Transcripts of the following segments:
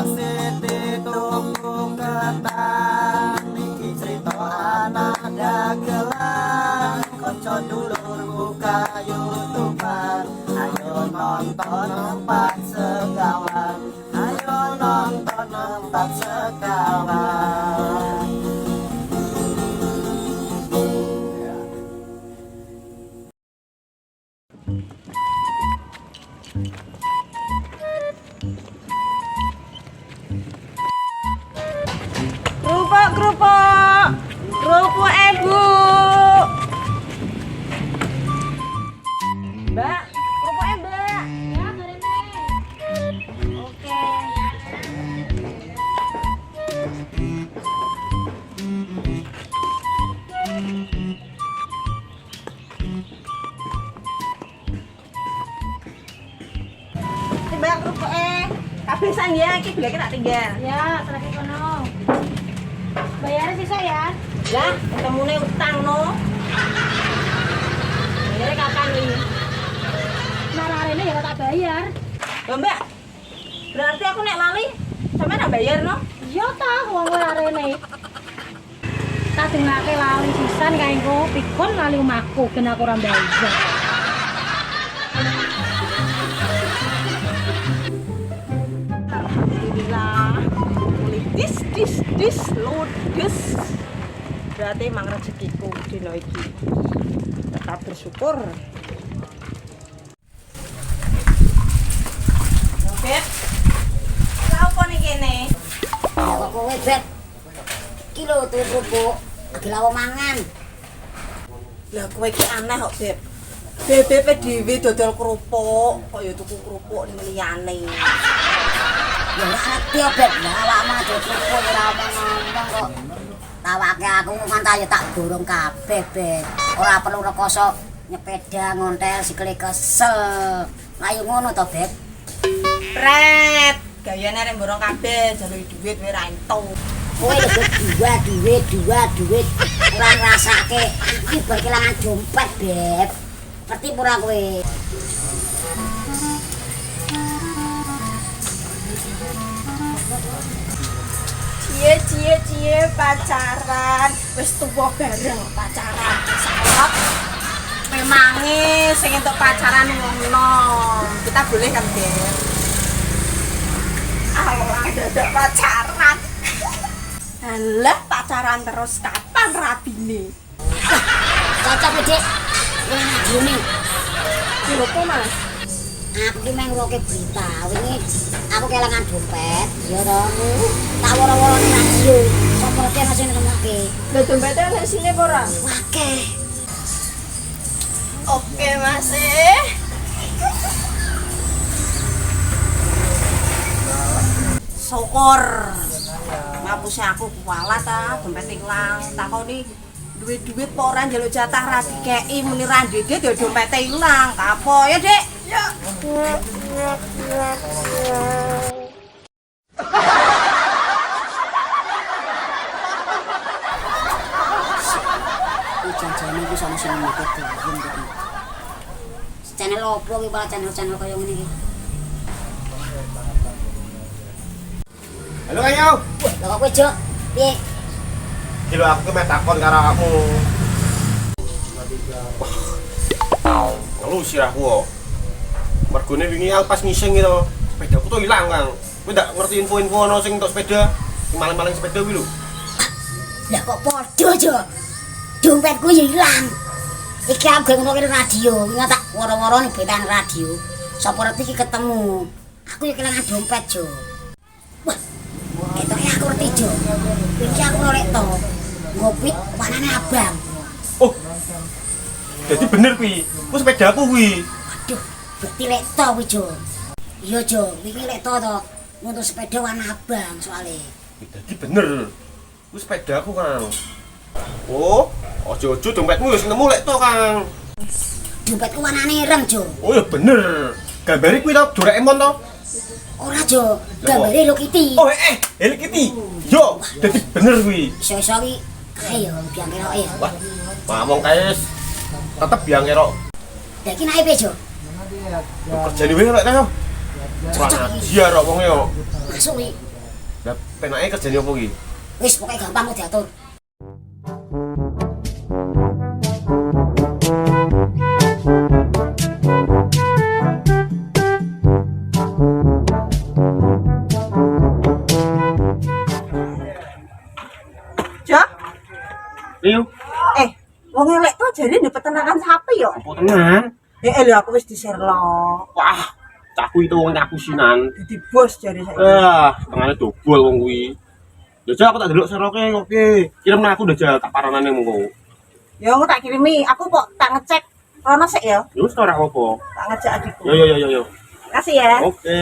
Pok Siti tunggu ketan iki cerita anak dagelan kanca dulur buka YouTubean ayo nonton empat sekawan ayo nonton empat sekawan. Kerupuk ibu. Mbak, kerupuk mbak. Ya, Karene. Oke. Mbak, kerupuknya kabesan ya, iki bilangnya tak tinggal. Ya, terakhir kono. Bayarnya sisa ya? Lah, ketemunya utang no. Bayarnya kapan nih? Nah, ini ya tak bayar. Loh mbak, berarti aku nek lali sampe nak bayar no? Iya tah, wong larene. Tak dengake lali sisan kae engko pikun lali omahku ben aku ora bayar. Alhamdulillah. Mulai dis ludes. Berarti emang rezekiku dino iki. Tetap bersyukur. Beb. Lah opo nih kene? Ya kok kowe bet. Iki lho tuh kerupuk, lagi lawo mangan. Lah kowe iki aneh kok, Beb. Bebek dhewe dodol kerupuk, kok ya tuku kerupuk ning liyane. Ya ora ngerti ya bet, lah awakmu aja kerupuk ora ngomong kok. Tawake aku kan ya tak dorong kabeh bet. Ora perlu rekoso nyepeda ngontel sikile kesel. Ayo ngono to bet. Pret, gayane arek mborong kabeh jaluk duit wae ra entuk. Kowe duit. Ora ngrasake iki bar kelangan dompet bet. Ngerti pura kowe? Cie pacaran wis tuwa bareng pacaran salat memangnya sing entuk pacaran wong nom kita boleh kan Beb Allah dadak pacaran alah pacaran terus kapan rabine Cocok Dik. Wis ngajine. opo Mas Aku ki meng ngroke berita wingi aku kelangan dompet ya to tak woro-woro ning radio sapa rete ana sing nemokke lha dompete ana sine apa ora akeh oke Mas syukur ngapusi aku kualat ta dompet ilang takoni duit-duit kok ora njaluk jatah ra dikeki muni ra ndek ya dompete ilang apa ya Dik ya janjane iki sono sing mikir dhewe iki channel opo iki malah channel kaya ngene iki Halo Kayau. lha kok kowe Jo piye Kilo aku ke takon karo kamu. Ngeluh sirahku kok. Mergone wingi aku pas ngising gitu. Sepedaku tuh hilang, Kang. Kowe ndak ngerti info-info ono sing entuk sepeda. Maling-maling sepeda kuwi lho. lah kok padha Jo dompetku ya ilang iki aku ngrungokne radio wingi tak woro-woro ning betan radio sapa reti iki ketemu aku ya kelangan dompet Jo wah ketoke aku ngerti Jo iki aku nolek to ngopit warnane abang Oh. Jadi bener kuwi. Ku sepedaku kuwi. waduh berarti lek to kuwi Jo iya Jo iki lek to untuk sepeda warna abang soalnya Jadi bener. Ku sepedaku, Kang. Oh, ojo-ojo dompetmu wis nemu lek to, Kang. dompetku warnane ireng Jo Oh ya bener. Gambare kuwi to Doraemon to. ora Jo gambare Hello Kitty Oh Hello Kitty. Yo, jadi bener kuwi. iso-iso ki kae yo biang kerok ya Wah, ngomong kae tetep biang kerok. Daki naik bejo. Kerjane wae lek to. Wah, iya rok wong yo. Masuk wi. Lah penake kerjane opo iki? Wis pokoke gampang kok diatur. Jak, Iyo, wong elek tuh jadi di peternakan sapi yo. opo tenan? Lho aku wis di-Sherlock. Wah, cahku itu wong nyaku sinan. Dadi bos jare saiki. Tengahnya dobol wong kuwi. Ya jak aku tak delok seroke oke. Kirim aku udah jak tak paranane monggo. Ya aku tak kirimi, aku kok tak ngecek rono sik ya. Ya wis ora apa-apa. Tak ngejak adikku. Yo. Kasih ya. Oke.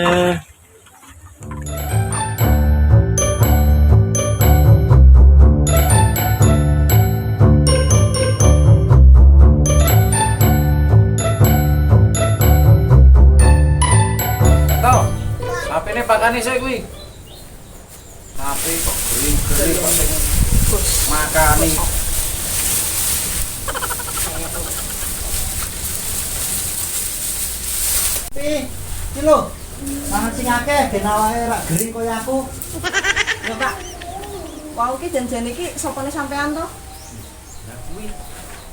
Tau, HP-ne pakane sik kuwi. HP kok gering-gering kok sing makani. Iki lho. Mangan sing akeh ben awake ra gering kaya aku. Ya Pak. Wau ki janjian iki sopane sampean to? Lah kuwi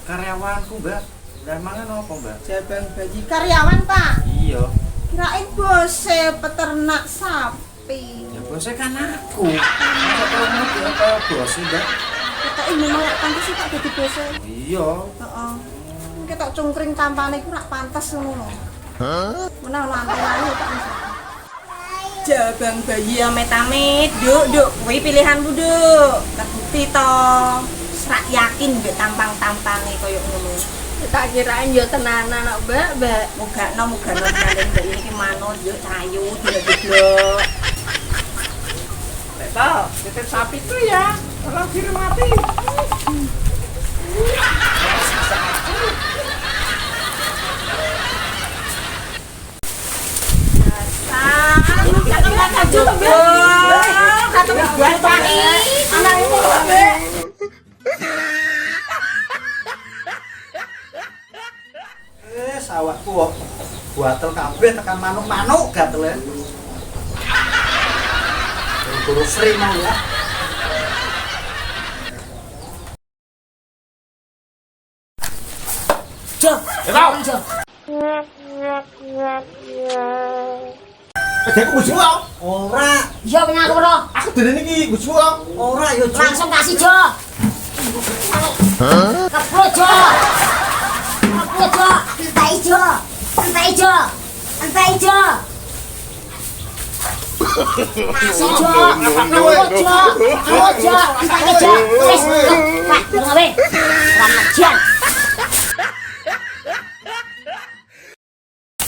karyawanku, Mbak. Lah mangan apa, Mbak? Jabang bayi karyawan, Pak. Iya. Kirain bose peternak sapi. Ya bosnya kan aku. Masa kalau mau dia kayak bos sih, Mbak? Kita ini malah pantas sih Pak dadi bose. Iya. Heeh. Kita cungkring tampane iku rak pantes ngono lho. Menawa antene Pak. Jabang bayi amit-amit, Duk. Kuwi pilihanmu, Duk. Terbukti to. Serak yakin mbek tampang-tampange koyo ngono. Tak kirain yo tenanan kok, Mbak. Mugakno kalian mbak ini ki manut yo cayu diblok. Lek titip sapi itu ya, kalau diri mati. Awakku kok buatel kabeh tekan manuk-manuk gatele. Guru Sri mau ya. Jo. tau. Jo. Adekku bojomu kok. Ora, Iya punya aku, Bro. Aku dene iki bojomu kok. ora yo Jo. Langsung kasih Jo. Kebro Jo. Kebro Jo. Entai Jo. Entai Jo. Entai Jo. Kasih Jo. Kebro Jo. Kebro Jo. Entai Jo. Wes. Wah, ngawe. Kurang ajar.